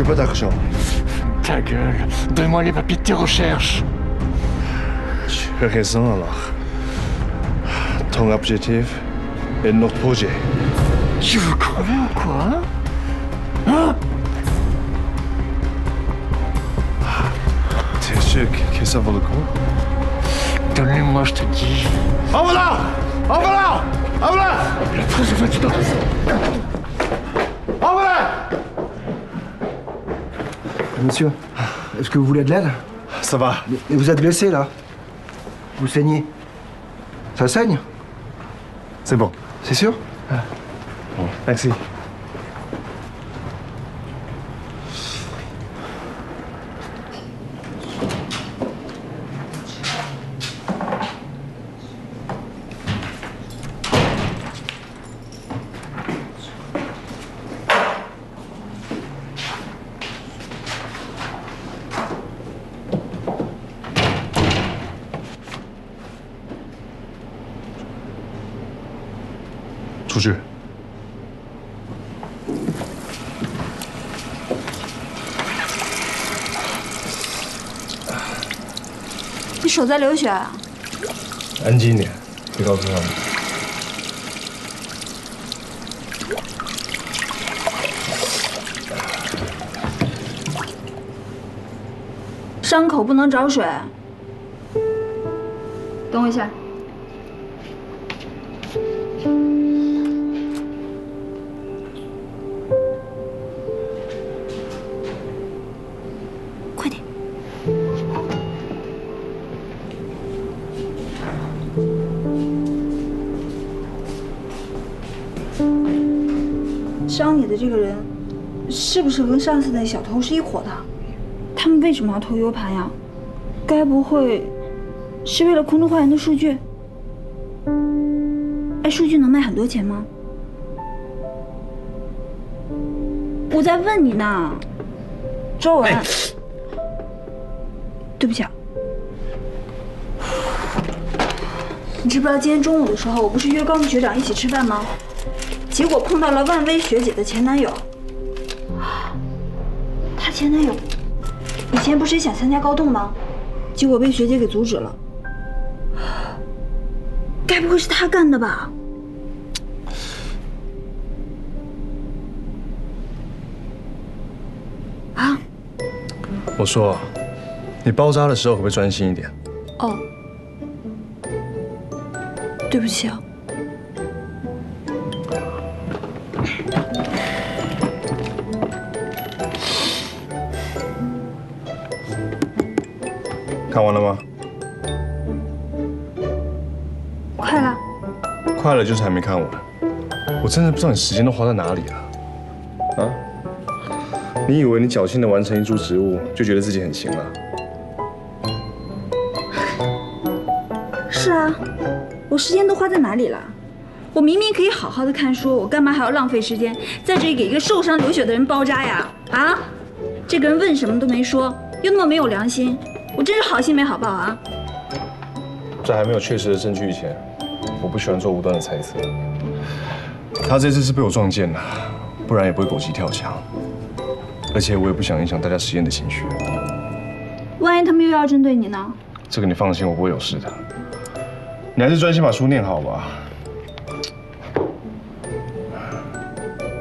J'ai pas d'argent. Ta gueule, donne-moi les papiers de tes recherches. Tu as raison alors. Ton objectif est notre projet. Tu veux crever ou quoi, hein? T'es sûr que ça vaut le coup? Donne-les-moi, je te dis. En voilà! En voilà! En voilà! La préservative. En voilà! Monsieur, est-ce que vous voulez de l'aide? Ça va. Mais vous êtes blessé, là. Vous saignez. Ça saigne? C'est bon. C'est sûr? Bon, merci.出去。你手在流血啊？安静一点，别告诉他们。伤口不能找水。等我一下。快点。伤你的这个人，是不是跟上次那小偷是一伙的？他们为什么要偷 U 盘呀？该不会是为了空中花园的数据？哎，数据能卖很多钱吗？我在问你呢，周文。对不起啊。你知不知道今天中午的时候，我不是约高木学长一起吃饭吗？结果碰到了万薇学姐的前男友。她前男友以前不是也想参加高动吗？结果被学姐给阻止了。该不会是他干的吧？啊？我说，你包扎的时候可不可以专心一点？哦，对不起啊。看完了吗？快了。快了就是还没看完。我真的不知道你时间都花在哪里了。啊？你以为你侥幸的完成一株植物，就觉得自己很行了？是啊，我时间都花在哪里了？我明明可以好好的看书，我干嘛还要浪费时间在这里给一个受伤流血的人包扎呀？啊？这个人问什么都没说，又那么没有良心，我真是好心没好报啊！在还没有确实的证据以前，我不喜欢做武断的猜测。他这次是被我撞见了，不然也不会狗急跳墙。而且我也不想影响大家实验的情绪。万一他们又要针对你呢？这个你放心，我不会有事的。你还是专心把书念好吧。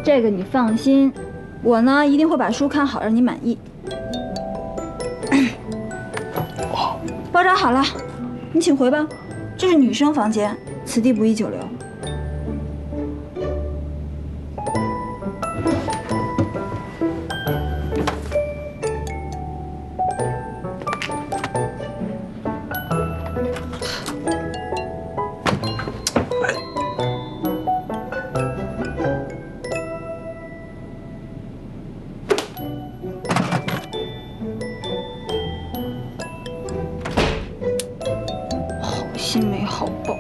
这个你放心，我呢一定会把书看好，让你满意。包扎好了，你请回吧。这是女生房间，此地不宜久留。心没好报。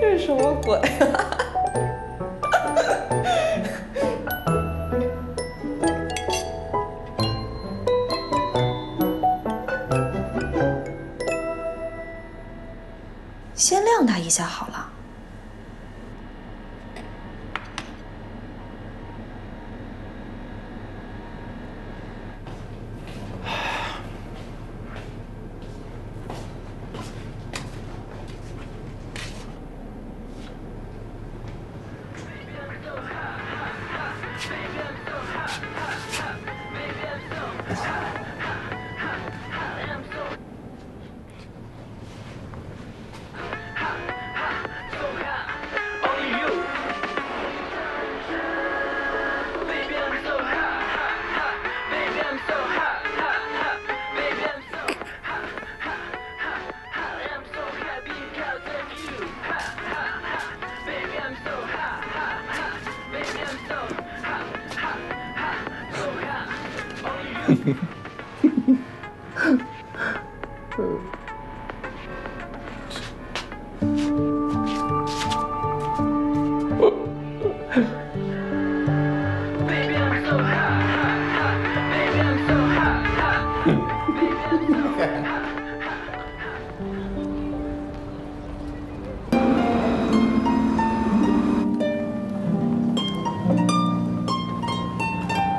这是什么鬼啊？先晾他一下好了。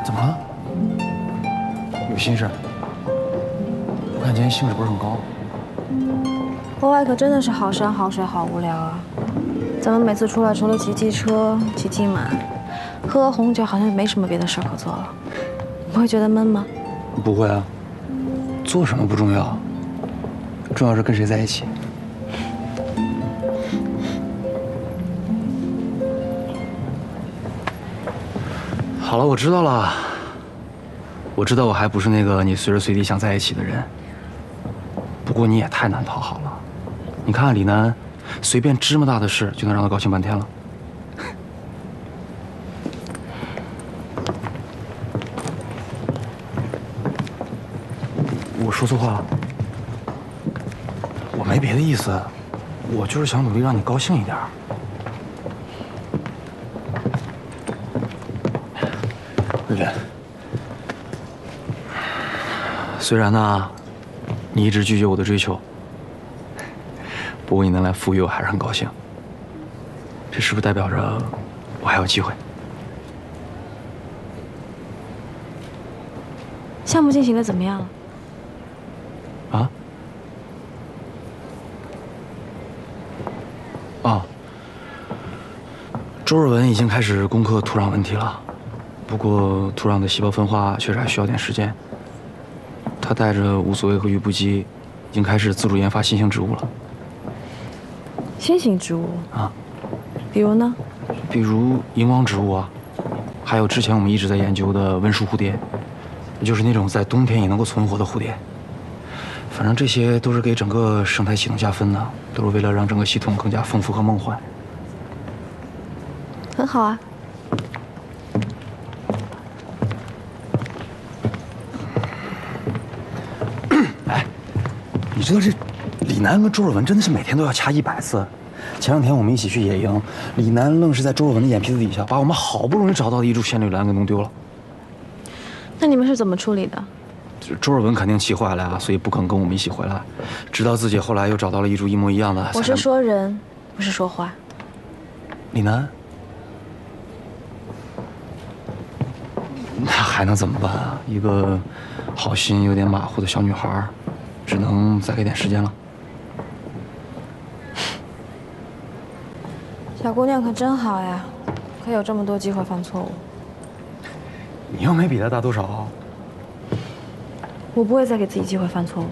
怎么了？有心事？我看今天兴致不是很高。国外可真的是好山好水好无聊啊！咱们每次出来除了骑机车、骑骑马、喝红酒，好像没什么别的事可做了。不会觉得闷吗？不会啊，做什么不重要，重要是跟谁在一起。好了，我知道了。我知道我还不是那个你随时随地想在一起的人。不过你也太难讨好了。你看看李楠，随便芝麻大的事就能让他高兴半天了。我说错话了？我没别的意思，我就是想努力让你高兴一点。瑞珍，虽然呢，你一直拒绝我的追求，不过你能来赴约，我还是很高兴。这是不是代表着我还有机会？项目进行的怎么样了？啊？啊！周若文已经开始攻克土壤问题了，不过土壤的细胞分化确实还需要点时间。他带着无所谓和鱼不鸡，已经开始自主研发新型植物了。新型植物啊？比如呢？比如荧光植物啊，还有之前我们一直在研究的温树蝴蝶，也就是那种在冬天也能够存活的蝴蝶。反正这些都是给整个生态系统加分的，都是为了让整个系统更加丰富和梦幻。很好啊。哎，你知道这李楠跟周若文真的是每天都要掐100次。前2天我们一起去野营，李楠愣是在周若文的眼皮子底下把我们好不容易找到的一株仙女兰给弄丢了。那你们是怎么处理的？周若文肯定气坏了啊，所以不肯跟我们一起回来，直到自己后来又找到了一株一模一样的。我是说人，不是说话。李楠，那还能怎么办啊？一个好心有点马虎的小女孩，只能再给点时间了。小姑娘可真好呀，可有这么多机会犯错误。你又没比她大多少。我不会再给自己机会犯错误。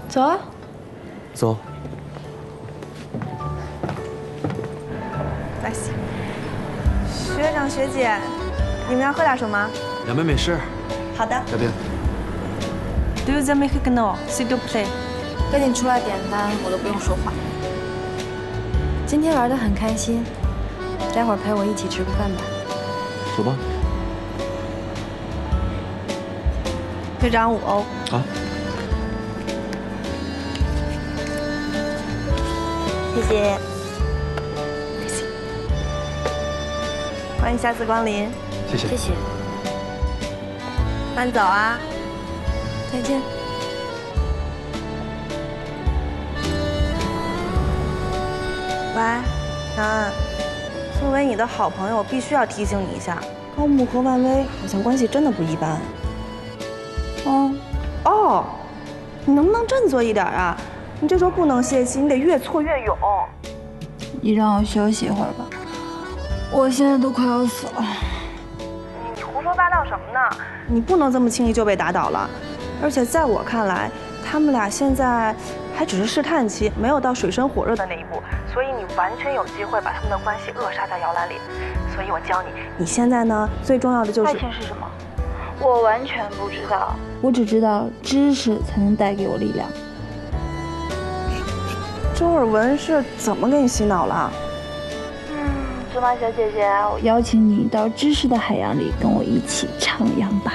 走啊。走。来，学长学姐，你们要喝点什么2杯美式。好的。小丁。2杯americano, s'il vous plaît。跟你出来点单，我都不用说话。今天玩得很开心，待会儿陪我一起吃个饭吧。走吧。学长5欧。好。谢谢。欢迎下次光临。谢谢。谢谢。慢走啊。再见。喂，南安，作为你的好朋友，我必须要提醒你一下，高木和万威好像关系真的不一般。哦，你能不能振作一点啊？你这时候不能泄气，你得越挫越勇。你让我休息一会儿吧，我现在都快要死了。你胡说八道什么呢？你不能这么轻易就被打倒了。而且在我看来，他们俩现在还只是试探期，没有到水深火热的那一步，所以你完全有机会把他们的关系扼杀在摇篮里。所以我教你，你现在呢，最重要的就是爱情是什么？我完全不知道，我只知道知识才能带给我力量。周尔文是怎么给你洗脑了？芝麻小姐姐，我邀请你到知识的海洋里，跟我一起徜徉吧。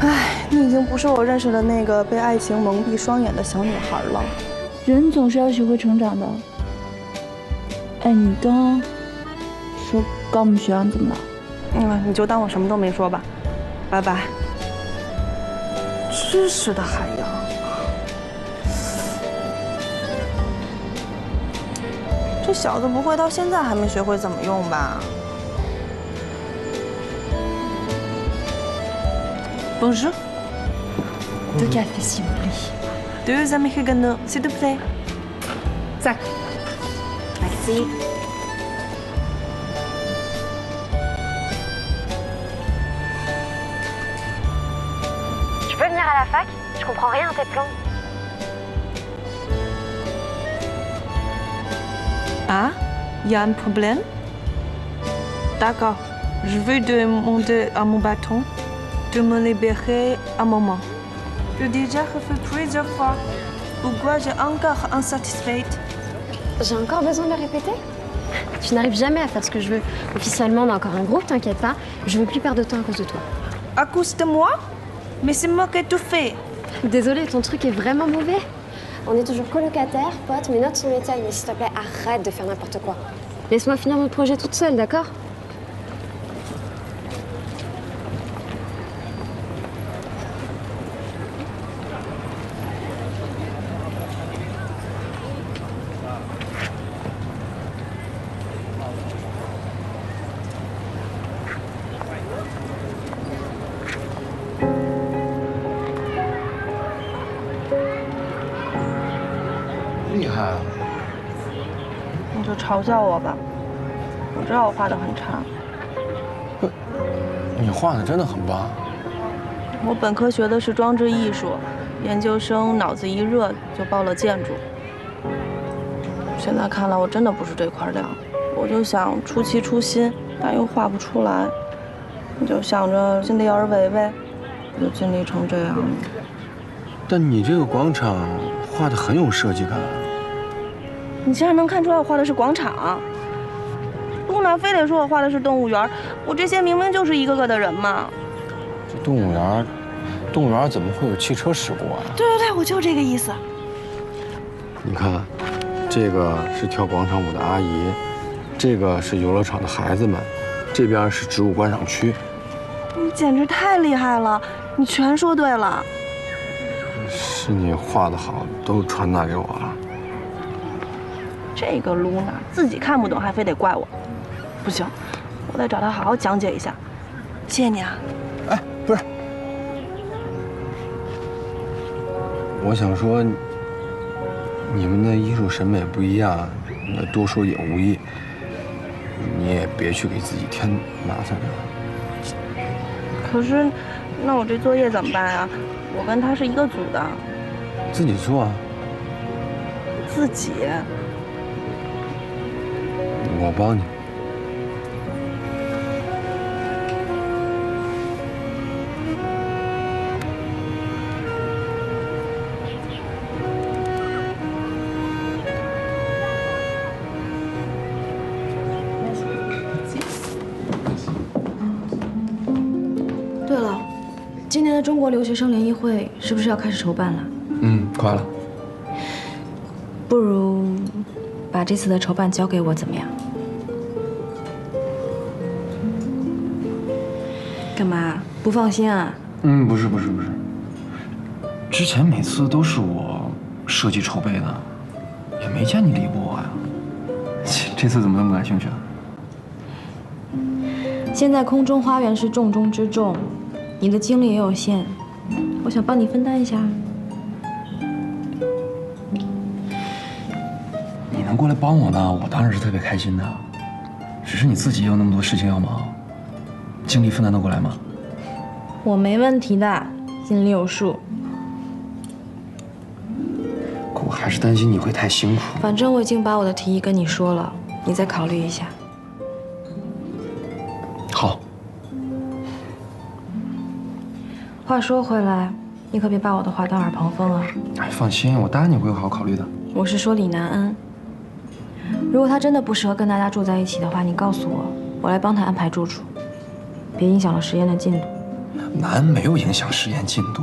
唉，你已经不是我认识的那个被爱情蒙蔽双眼的小女孩了。人总是要学会成长的。哎，你刚刚说高木学长怎么了？你就当我什么都没说吧。拜拜。知识的海洋。这小子不会到现在还没学会怎么用吧 ？Bonjour. Deux cafés, s'il vous plaît. Deux americanos, s'il te plaît. Zac. Merci. Tu peux venir à la fac? Je comprends rien à tes plans. Ah, il y a un problème? D'accord. Je vais demander à mon patron de me libérer un moment. J'ai déjà refait plusieurs fois. Pourquoi j'ai encore insatisfaite? J'ai encore besoin de le répéter? Tu n'arrives jamais à faire ce que je veux. Officiellement, on a encore un groupe, t'inquiète pas. Je veux plus perdre de temps à cause de toi. À cause de moi? Mais c'est moi qui ai tout fait. Désolée, ton truc est vraiment mauvais. On est toujours colocataires, potes, mes notes sont métiers, mais s'il te plaît, arrête de faire n'importe quoi. Laisse-moi finir notre projet toute seule, d'accord?厉害啊！你就嘲笑我吧，我知道我画得很差。你画的真的很棒。我本科学的是装置艺术，研究生脑子一热就报了建筑。现在看来我真的不是这块料，我就想出奇出新，但又画不出来，我就想着尽力而为呗，我就尽力成这样了。但你这个广场画的很有设计感。你竟然能看出来我画的是广场？露娜非得说我画的是动物园，我这些明明就是一个个的人嘛。这动物园怎么会有汽车事故啊？对对对，我就这个意思。你看，这个是跳广场舞的阿姨，这个是游乐场的孩子们，这边是植物观赏区。你简直太厉害了，你全说对了。是你画的好，都传达给我了。这个露娜自己看不懂，还非得怪我，不行，我得找她好好讲解一下。谢谢你啊。哎，不是，我想说，你们的艺术审美不一样，多说也无益。你也别去给自己添麻烦了。可是，那我这作业怎么办啊？我跟他是一个组的。自己做啊。自己。我帮你。对了，今年的中国留学生联谊会是不是要开始筹办了？快了。不如把这次的筹办交给我，怎么样？干嘛？不放心啊？不是。之前每次都是我设计筹备的，也没见你理过我呀。这次怎么那么感兴趣啊？现在空中花园是重中之重，你的精力也有限，我想帮你分担一下。你能过来帮我呢，我当然是特别开心的。只是你自己也有那么多事情要忙，精力分担得过来吗？我没问题的，心里有数。可我还是担心你会太辛苦。反正我已经把我的提议跟你说了，你再考虑一下。好。话说回来，你可别把我的话当耳旁风啊！哎，放心，我答应你会好好考虑的。我是说李南恩，如果他真的不适合跟大家住在一起的话，你告诉我，我来帮他安排住处，别影响了实验的进度。南恩没有影响实验进度，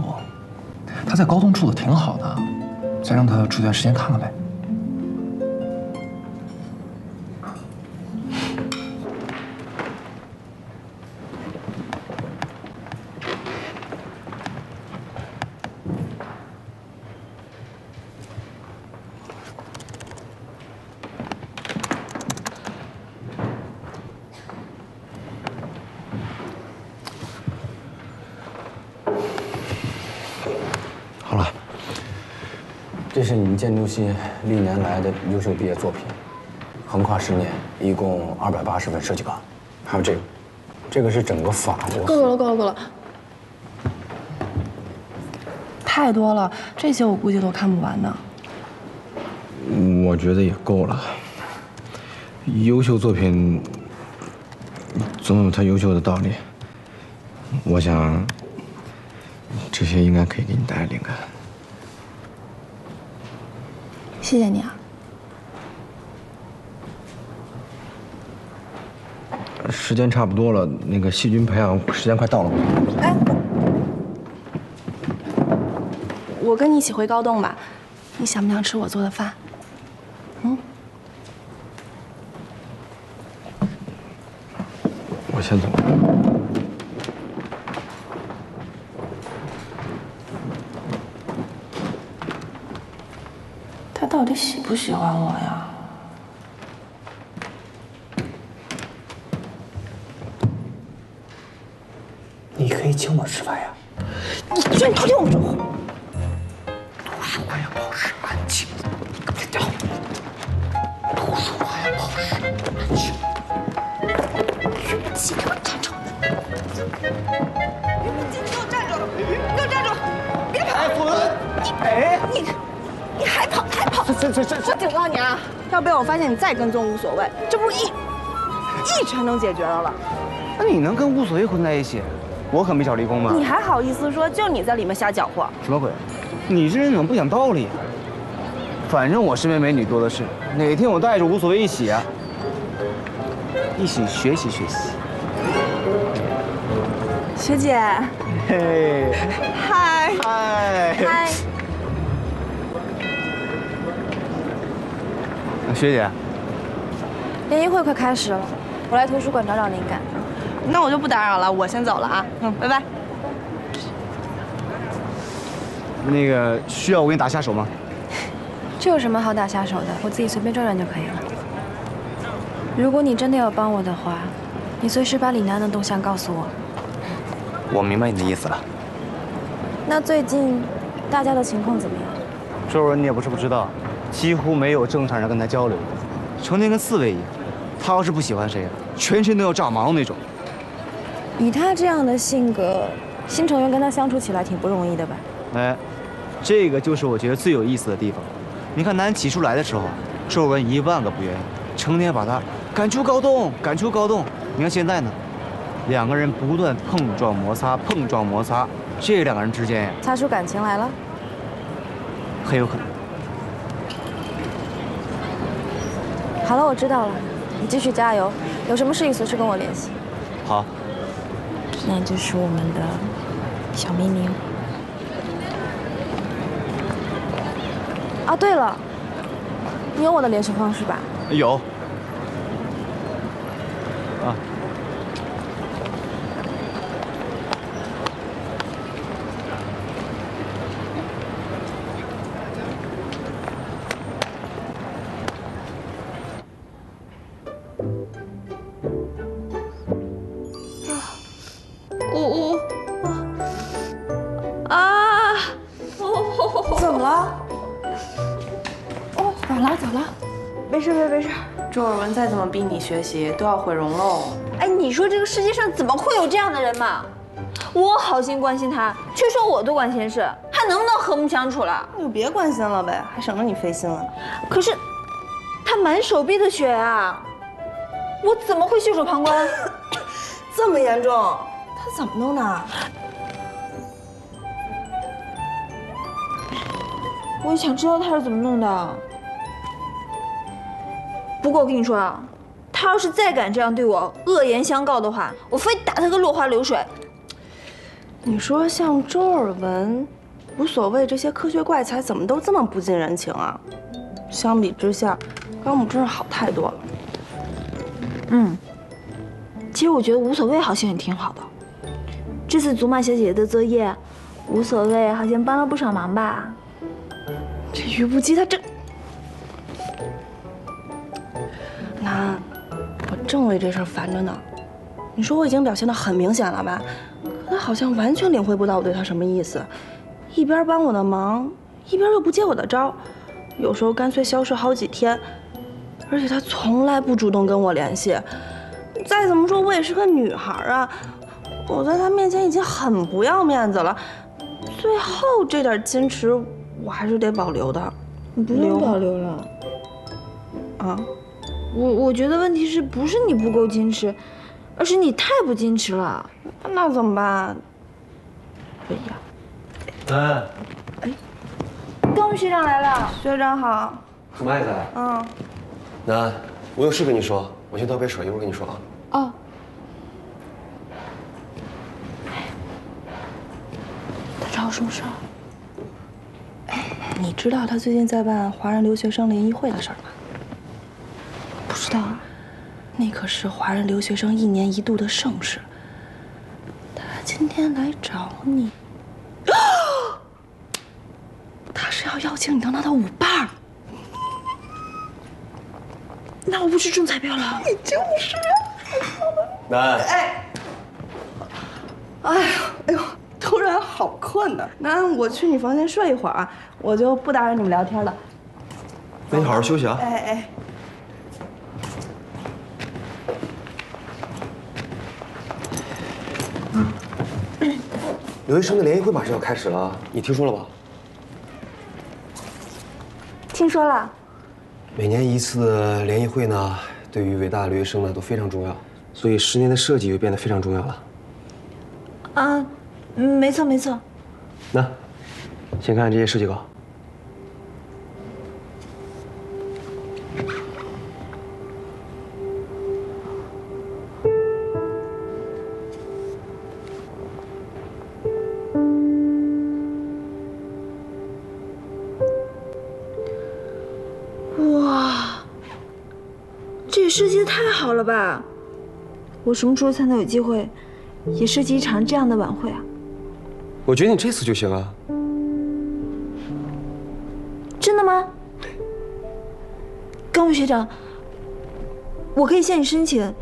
他在高中住的挺好的，再让他住段时间看看呗。好了，这是你们建筑系历年来的优秀毕业作品，横跨10年，一共280份设计稿，还有这个是整个法国。够了，太多了，这些我估计都看不完呢。我觉得也够了。优秀作品总有它优秀的道理，我想这些应该可以给你带来灵感。谢谢你啊。时间差不多了，那个细菌培养时间快到了。哎，我跟你一起回高洞吧。你想不想吃我做的饭？我先走。他到底喜不喜欢我呀？你可以请我吃饭呀。你居然偷听我说话！图书馆要保持安静，别掉。图书馆要保持安静。起，给我站住！给我站住！给我站住！别跑！哎，傅文，哎，你还跑！我警告你啊！要被我发现你再跟踪无所谓，这不是一拳能解决的了。那你能跟无所谓混在一起？我可没找离婚吧？你还好意思说？就你在里面瞎搅和。什么鬼？你这人怎么不讲道理啊？反正我身边美女多的是，哪天我带着无所谓一起啊，一起学习学习。学姐，嘿，嗨，嗨，学姐，联谊会快开始了，我来图书馆找找灵感。那我就不打扰了，我先走了啊。拜拜。那个需要我给你打下手吗？这有什么好打下手的？我自己随便转转就可以了。如果你真的要帮我的话，你随时把李楠的动向告诉我。我明白你的意思了。那最近大家的情况怎么样？周文你也不是不知道，几乎没有正常人跟他交流，成天跟刺猬一样。他要是不喜欢谁，全身都要炸毛那种。以他这样的性格，新成员跟他相处起来挺不容易的吧？哎，这个就是我觉得最有意思的地方。你看南起初来的时候，周文10000个不愿意，成天把他赶出高洞，赶出高洞。你看现在呢，两个人不断碰撞摩擦，碰撞摩擦，这两个人之间呀，擦出感情来了？很有可能。好了，我知道了，你继续加油，有什么事情随时跟我联系。好。那这是我们的小秘密。啊，对了，你有我的联系方式吧？有。啊。怎么了？走了走了，没事没事。周尔文再怎么逼你学习，都要毁容喽。哎，你说这个世界上怎么会有这样的人嘛？我好心关心他，却说我多管闲事，还能不能和睦相处了？那就别关心了呗，还省得你费心了。可是他满手臂的血啊，我怎么会袖手旁观？这么严重？他怎么弄的？我也想知道他是怎么弄的。不过我跟你说啊，他要是再敢这样对我恶言相告的话，我非打他个落花流水。你说像周尔文、无所谓这些科学怪才，怎么都这么不近人情啊？相比之下，高木真是好太多了。其实我觉得无所谓好像也挺好的。这次祖玛小姐姐的作业，无所谓好像帮了不少忙吧。这于不羁他真……那我正为这事儿烦着呢。你说我已经表现得很明显了吧？可他好像完全领会不到我对他什么意思，一边帮我的忙，一边又不接我的招，有时候干脆消失好几天，而且他从来不主动跟我联系。再怎么说，我也是个女孩啊，我在他面前已经很不要面子了，最后这点矜持我还是得保留的。你不用保留了。啊？我觉得问题是不是你不够矜持，而是你太不矜持了。那怎么办？哎呀，高木学长来了。学长好。什么爱在？那我有事跟你说，我先倒杯水，一会儿跟你说啊。哦。他找我什么事儿？你知道他最近在办华人留学生联谊会的事儿吗？不知道。那可是华人留学生1年1度的盛事。他今天来找你，他是要邀请你当他的舞伴。那我不是中彩票了？你就是。南。哎呦，突然好困呢。那我去你房间睡一会儿啊，我就不打扰你们聊天了。那你好好休息啊。留学生的联谊会马上要开始了，你听说了吧？听说了。每年一次的联谊会呢，对于伟大的留学生呢都非常重要，所以10年的设计就变得非常重要了。没错没错。那，先看看这些设计稿。哇，这设计的太好了吧！我什么时候才能有机会也设计一场这样的晚会啊？我觉得你这次就行啊。真的吗？高木学长，我可以向你申请，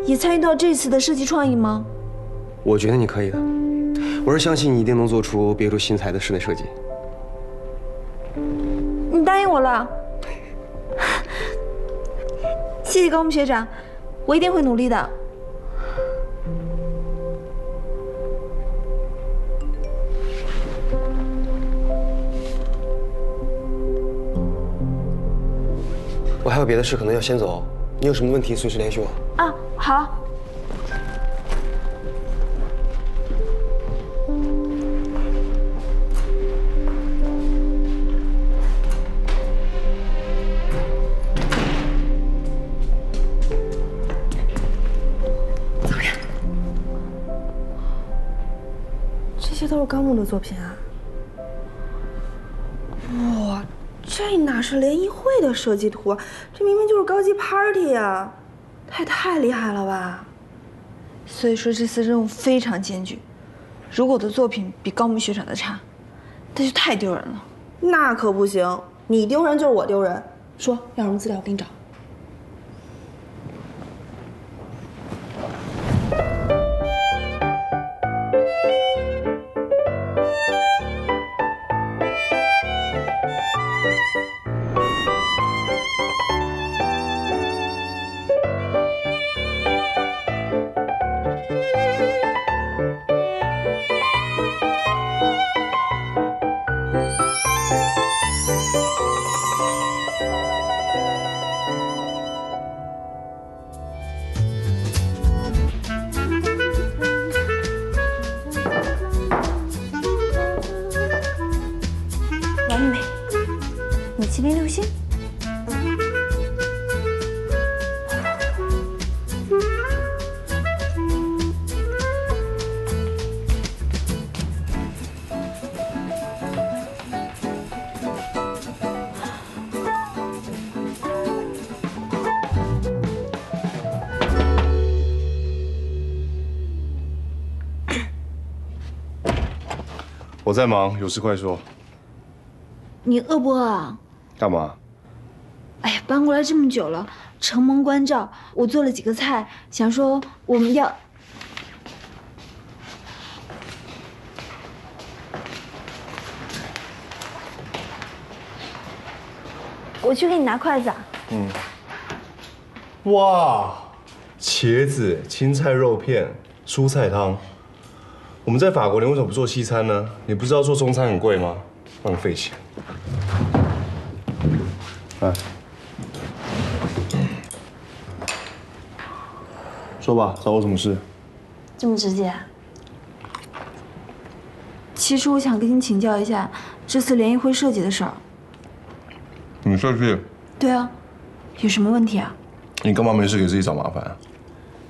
也参与到这次的设计创意吗？我觉得你可以的，我是相信你一定能做出别出心裁的室内设计。你答应我了。谢谢高木学长，我一定会努力的。我还有别的事，可能要先走。你有什么问题，随时联系我。啊，好。怎么样？这些都是高木的作品啊！哇！这哪是联谊会的设计图，这明明就是高级 party 呀！他也太厉害了吧！所以说这次任务非常艰巨，如果我的作品比高木学长的差，那就太丢人了。那可不行，你丢人就是我丢人。说要什么资料，我给你找。麒麟六星。我在忙，有事快说。你饿不饿啊？干嘛？哎呀，搬过来这么久了，承蒙关照，我做了几个菜，想说我们要……我去给你拿筷子啊。哇，茄子、青菜肉片、蔬菜汤。我们在法国，你为什么不做西餐呢？你不知道做中餐很贵吗？浪费钱。来，说吧，找我什么事？这么直接？其实我想跟你请教一下这次联谊会设计的事儿。你设计？对啊，有什么问题啊？你干嘛没事给自己找麻烦啊？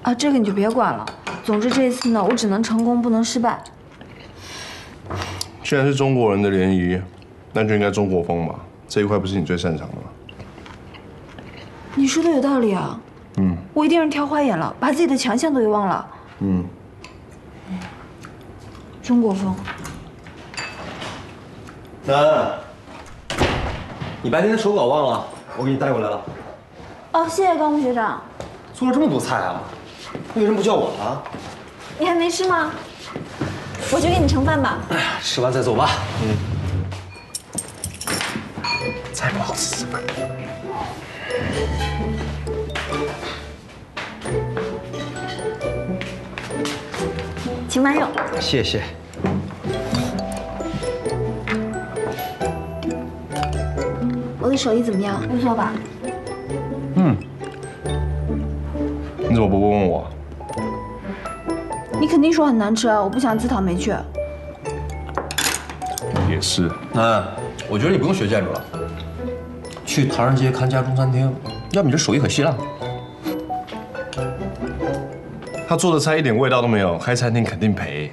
啊，这个你就别管了。总之这一次呢，我只能成功，不能失败。既然是中国人的联谊，那就应该中国风嘛。这一块不是你最擅长的吗？你说的有道理啊。我一定是挑花眼了，把自己的强项都给忘了。中国风。南，你白天的手稿忘了，我给你带过来了。哦，谢谢高木学长。做了这么多菜啊，你为什么不叫我呢？你还没吃吗？我去给你盛饭吧。哎呀，吃完再走吧。菜不好吃。请慢用。谢谢。我的手艺怎么样？不错吧？你怎么不问我？你肯定说很难吃啊！我不想自讨没趣。也是。我觉得你不用学建筑了，去唐人街看家中餐厅，要不你这手艺可稀烂。他做的菜一点味道都没有，开餐厅肯定赔。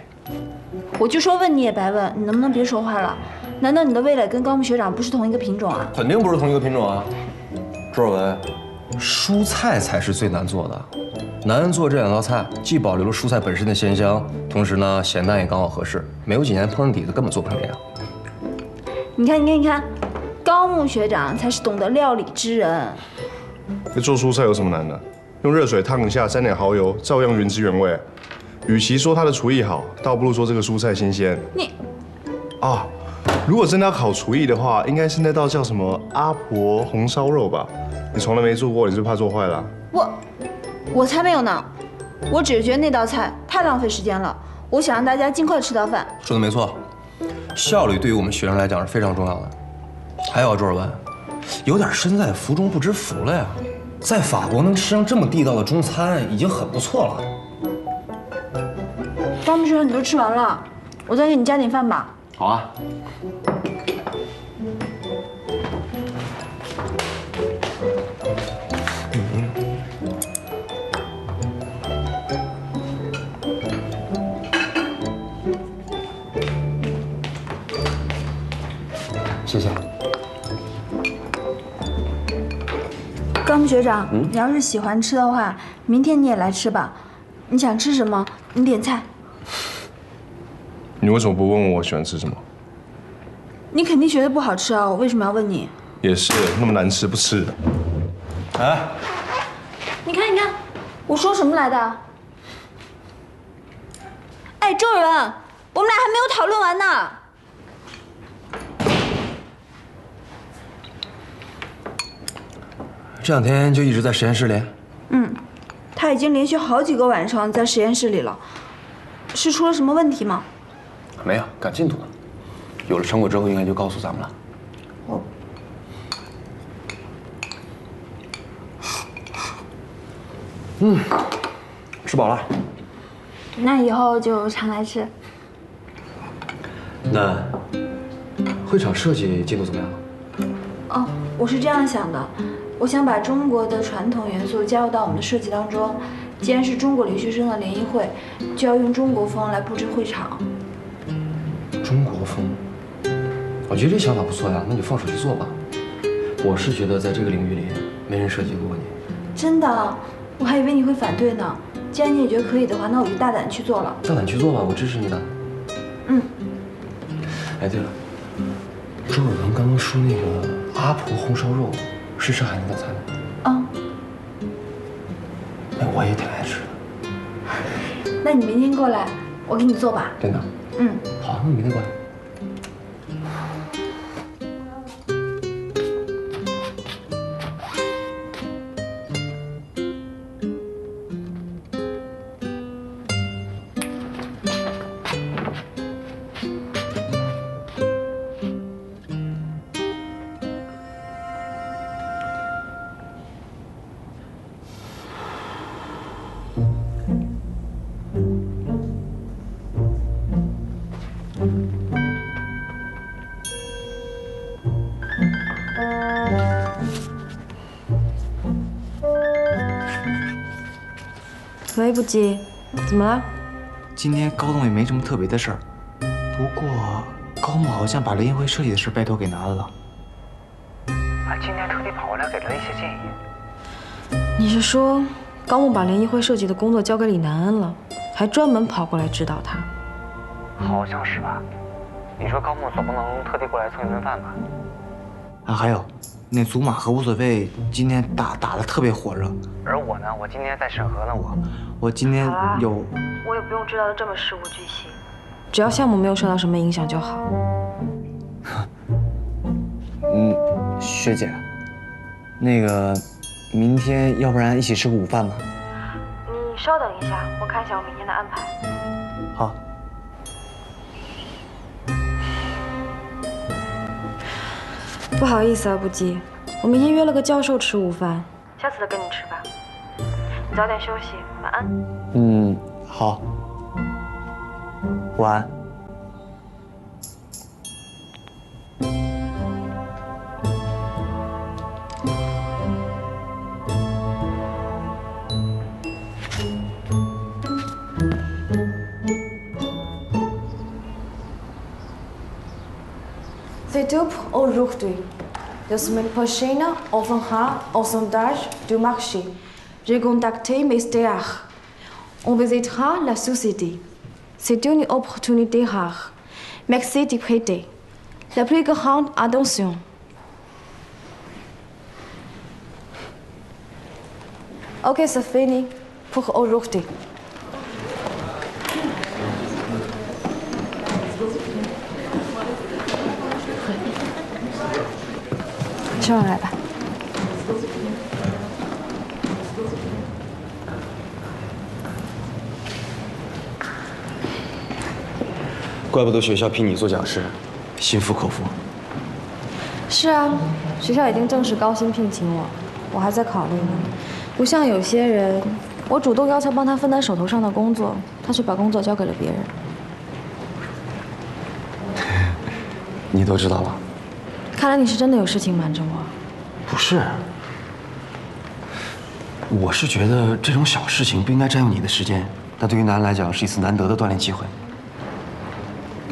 我就说问你也白问，你能不能别说话了？难道你的味蕾跟高木学长不是同一个品种啊？肯定不是同一个品种啊。周尔文，蔬菜才是最难做的。南恩做这两道菜，既保留了蔬菜本身的鲜香，同时呢咸淡也刚好合适。没有几年烹饪底子，根本做不成这样。你看，高木学长才是懂得料理之人。这做蔬菜有什么难的？用热水烫一下，沾点蚝油，照样原汁原味。与其说他的厨艺好，倒不如说这个蔬菜新鲜。你啊，如果真的要考厨艺的话，应该是那道叫什么阿婆红烧肉吧？你从来没做过，你是不是怕做坏了？我才没有呢，我只是觉得那道菜太浪费时间了，我想让大家尽快吃到饭。说的没错，效率对于我们学生来讲是非常重要的。还有啊，周尔文，有点身在福中不知福了呀。在法国能吃上这么地道的中餐，已经很不错了。高木学长，你都吃完了，我再给你加点饭吧。好啊。谢谢。高木学长，你要是喜欢吃的话，明天你也来吃吧。你想吃什么？你点菜。你为什么不问我喜欢吃什么？你肯定觉得不好吃啊，我为什么要问你？也是，那么难吃不吃。哎，你看，我说什么来的？哎，周尔文，我们俩还没有讨论完呢。这两天就一直在实验室里。他已经连续好几个晚上在实验室里了，是出了什么问题吗？没有，赶进度呢。有了成果之后，应该就告诉咱们了。吃饱了。那以后就常来吃。那会场设计进度怎么样？哦，我是这样想的，我想把中国的传统元素加入到我们的设计当中。既然是中国留学生的联谊会，就要用中国风来布置会场。中国风，我觉得这想法不错呀，那你放手去做吧。我是觉得在这个领域里，没人设计过你。真的？我还以为你会反对呢。既然你也觉得可以的话，那我就大胆去做了。大胆去做吧，我支持你的。嗯。哎，对了，周尔文刚刚说那个阿婆红烧肉是上海那道菜吗？啊。哎，我也挺爱吃的。那你明天过来，我给你做吧。真的？嗯。好，那你明天过来。喂，不羁，怎么了？今天高栋也没什么特别的事儿，不过高木好像把联谊会设计的事拜托给南安了。今天特地跑过来给了一些建议。你是说高木把联谊会设计的工作交给李南安了，还专门跑过来指导他？好像是吧？你说高木总不能特地过来蹭一顿饭吧？啊，还有，那祖玛和无所谓今天打得特别火热，而我呢，我今天在审核呢，我今天有，我也不用知道的这么事无巨细，只要项目没有受到什么影响就好。学姐，那个明天要不然一起吃个午饭吧？你稍等一下，我看一下我明天的安排。好。不好意思啊，不羁，我明天约了个教授吃午饭，下次再跟你吃吧。你早点休息，晚安。好。晚安。C'est tout pour aujourd'hui. La semaine prochaine, on fera un sondage du marché. J'ai contacté mes stagiaires. On visitera la société. C'est une opportunité rare. Merci d'y prêter la plus grande attention. Ok, c'est fini pour aujourd'hui. 吃完来吧。怪不得学校聘你做讲师，心服口服。是啊，学校已经正式高薪聘请我，我还在考虑呢。不像有些人，我主动要求帮他分担手头上的工作，他却把工作交给了别人。你都知道了？看来你是真的有事情瞒着我。不是，我是觉得这种小事情不应该占用你的时间，但对于南安来讲是一次难得的锻炼机会。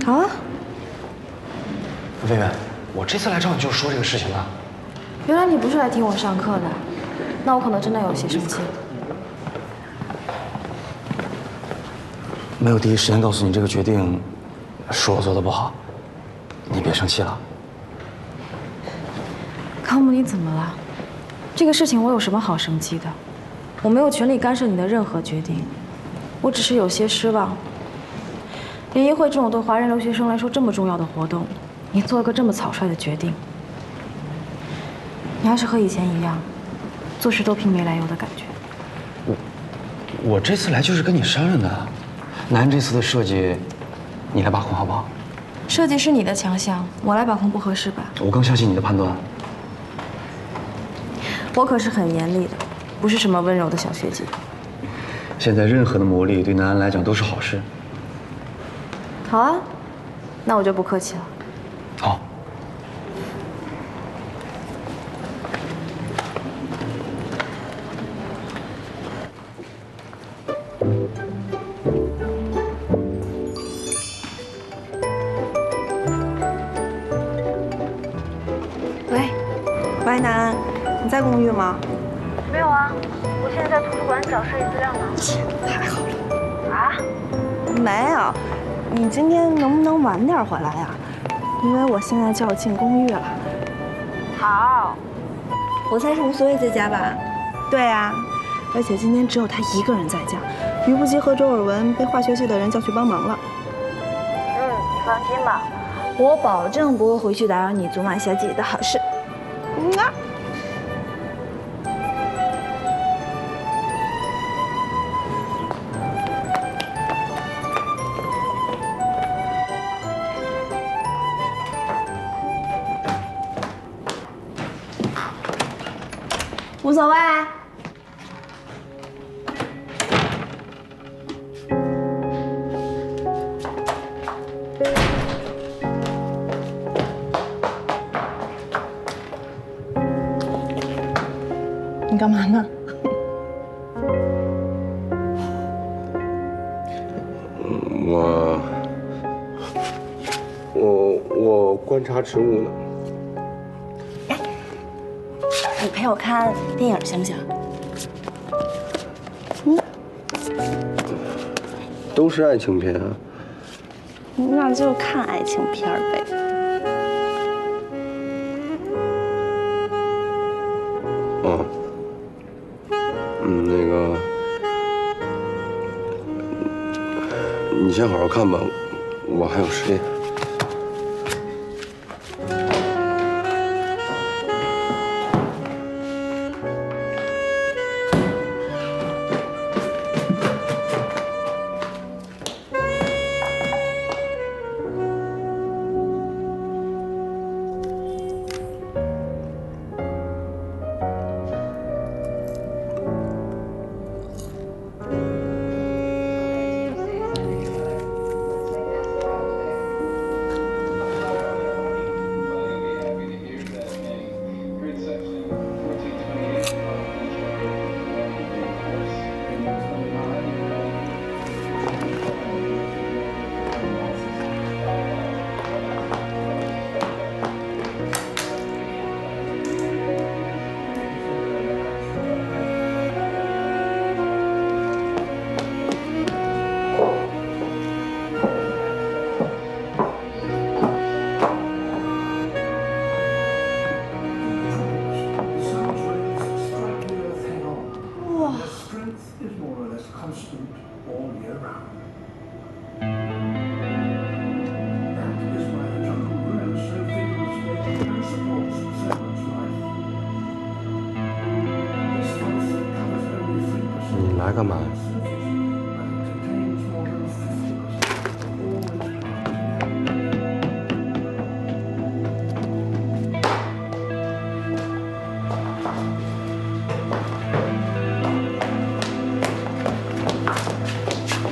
好啊。薇薇，我这次来找你就是说这个事情的。原来你不是来听我上课的，那我可能真的有些生气。没有第一时间告诉你这个决定，是我做的不好，你别生气了。高木，你怎么了？这个事情我有什么好生气的？我没有权利干涉你的任何决定，我只是有些失望。联谊会这种对华人留学生来说这么重要的活动，你做了个这么草率的决定。你还是和以前一样，做事都拼没来由的感觉。我这次来就是跟你商量的，南安这次的设计，你来把控好不好？设计是你的强项，我来把控不合适吧？我更相信你的判断。我可是很严厉的，不是什么温柔的小学姐。现在任何的磨砺对南安来讲都是好事。好啊，那我就不客气了。好。喂，南，你在公寓吗？没有啊，我现在在图书馆找设计资料呢。太好了。啊？没有，你今天能不能晚点回来呀？因为我现在就要进公寓了。好。我猜是无所谓在家吧？对呀，而且今天只有他一个人在家，于不及和周尔文被化学系的人叫去帮忙了。你放心吧，我保证不会回去打扰你祖玛小姐姐的好事。无所谓。你干嘛呢？我观察植物呢。你陪我看电影行不行？都是爱情片啊。那就看爱情片呗。那个，你先好好看吧，我还有实验。你来干嘛呀？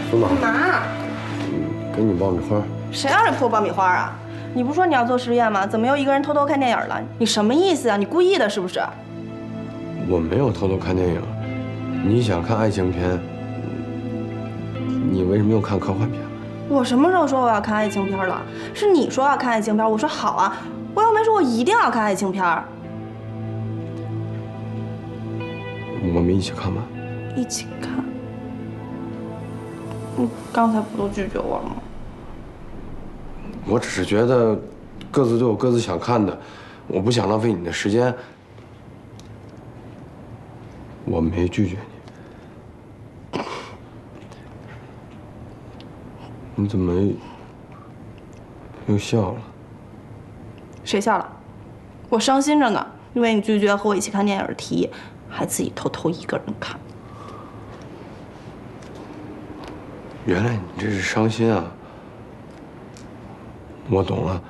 苏玛，干嘛？给你爆米花。谁让你泼爆米花啊？你不是说你要做实验吗？怎么又一个人偷偷看电影了？你什么意思啊？你故意的是不是？我没有偷偷看电影。你想看爱情片，你为什么又看科幻片？我什么时候说我要看爱情片了？是你说要看爱情片，我说好啊。我又没说我一定要看爱情片。我们一起看吧。一起看。你刚才不都拒绝我了吗？我只是觉得各自都有各自想看的，我不想浪费你的时间。我没拒绝你。你怎么又笑了？谁笑了？我伤心着呢，因为你拒绝和我一起看电影的提议，还自己偷偷一个人看。原来你这是伤心啊！我懂了，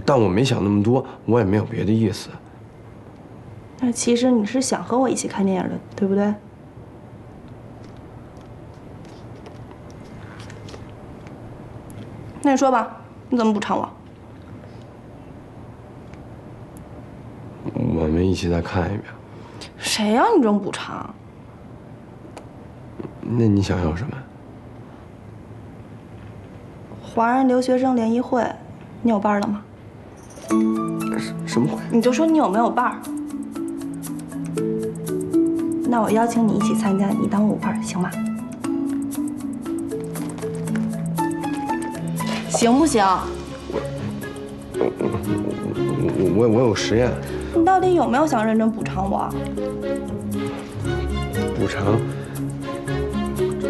但我没想那么多，我也没有别的意思。那其实你是想和我一起看电影的，对不对？那你说吧，你怎么补偿我？我们一起再看一遍。谁要你这种补偿？那你想要什么？华人留学生联谊会，你有班了吗？什么会？你就说你有没有伴儿？那我邀请你一起参加，你当舞伴行吗？行不行？我有实验。你到底有没有想认真补偿我？补偿？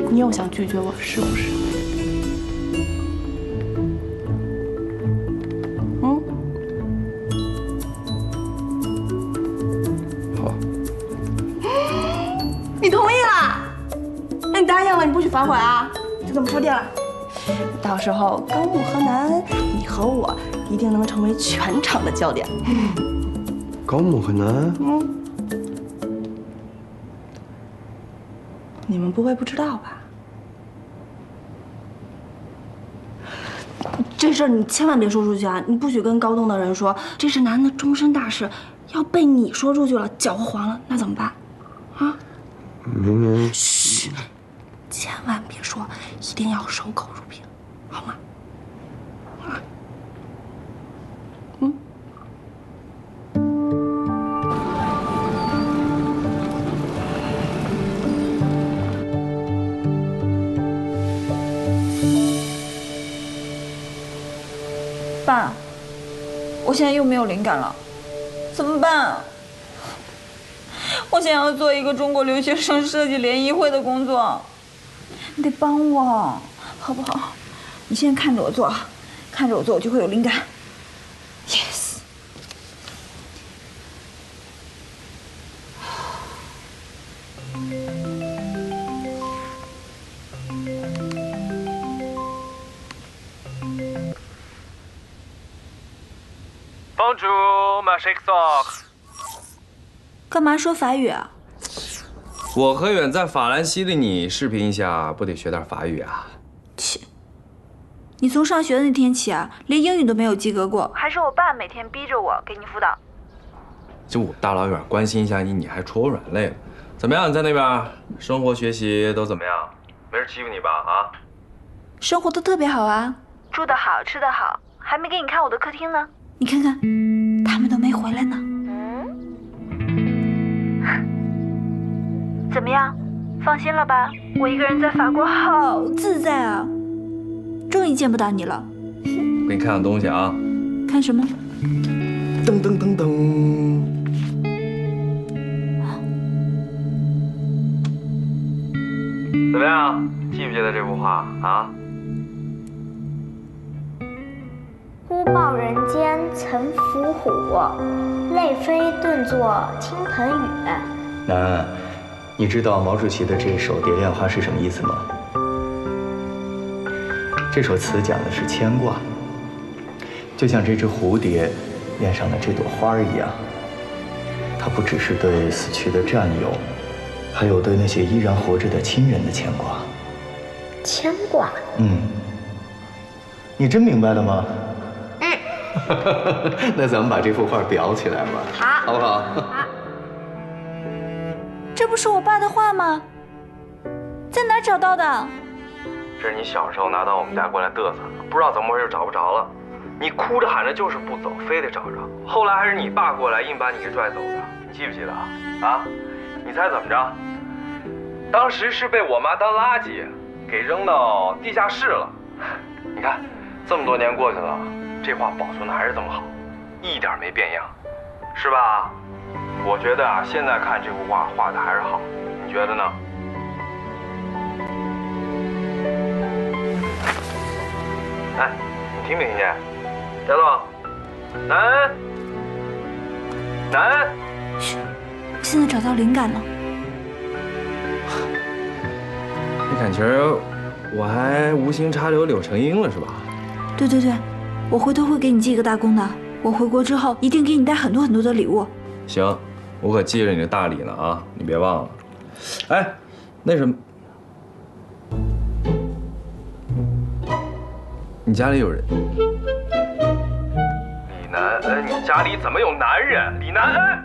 你有想拒绝我是不是？嗯？好。你同意了？那你答应了，你不许反悔啊！就这么说定了。到时候高木和南，你和我一定能成为全场的焦点。高木和南？你们不会不知道吧？这事儿你千万别说出去啊！你不许跟高栋的人说，这是南的终身大事，要被你说出去了，搅和黄了，那怎么办？啊？明明……嘘，千万别说，一定要守口如瓶，好吗？爸，我现在又没有灵感了，怎么办？我想要做一个中国留学生设计联谊会的工作，你得帮我，好不好？你现在看着我做，看着我做，我就会有灵感。Yes。Bonjour, ma chère。干嘛说法语啊？我和远在法兰西的你视频一下，不得学点法语啊？切！你从上学的那天起啊，连英语都没有及格过，还是我爸每天逼着我给你辅导。就我大老远关心一下你，你还戳我软肋了？怎么样？你在那边生活学习都怎么样？没人欺负你吧？啊？生活都特别好啊，住得好，吃得好，还没给你看我的客厅呢。你看看，他们都没回来呢。怎么样？放心了吧？我一个人在法国好自在啊！终于见不到你了。给你看看东西啊。看什么？噔噔噔噔。怎么样？记不记得这幅画啊？忽报人间曾伏虎，泪飞顿作倾盆雨。南，你知道毛主席的这首《蝶恋花》是什么意思吗？这首词讲的是牵挂，就像这只蝴蝶恋上了这朵花一样。它不只是对死去的战友，还有对那些依然活着的亲人的牵挂。牵挂？你真明白了吗？那咱们把这幅画裱起来吧，好不好？好。这不是我爸的画吗？在哪儿找到的？这是你小时候拿到我们家过来嘚瑟，不知道怎么回事找不着了。你哭着喊着就是不走，非得找着。后来还是你爸过来硬把你给拽走的，你记不记得啊？你猜怎么着？当时是被我妈当垃圾给扔到地下室了。你看，这么多年过去了。这画保存的还是这么好，一点没变样，是吧？我觉得啊，现在看这幅画画的还是好，你觉得呢？哎，你听没听见？丫头，南，嘘，我现在找到灵感了。你感情我还无心插柳柳成荫了是吧？对对对。我回头会给你记一个大功的。我回国之后一定给你带很多很多的礼物。行，我可记着你的大礼呢啊，你别忘了。哎，那什么，你家里有人？李南恩，你家里怎么有男人？李南恩。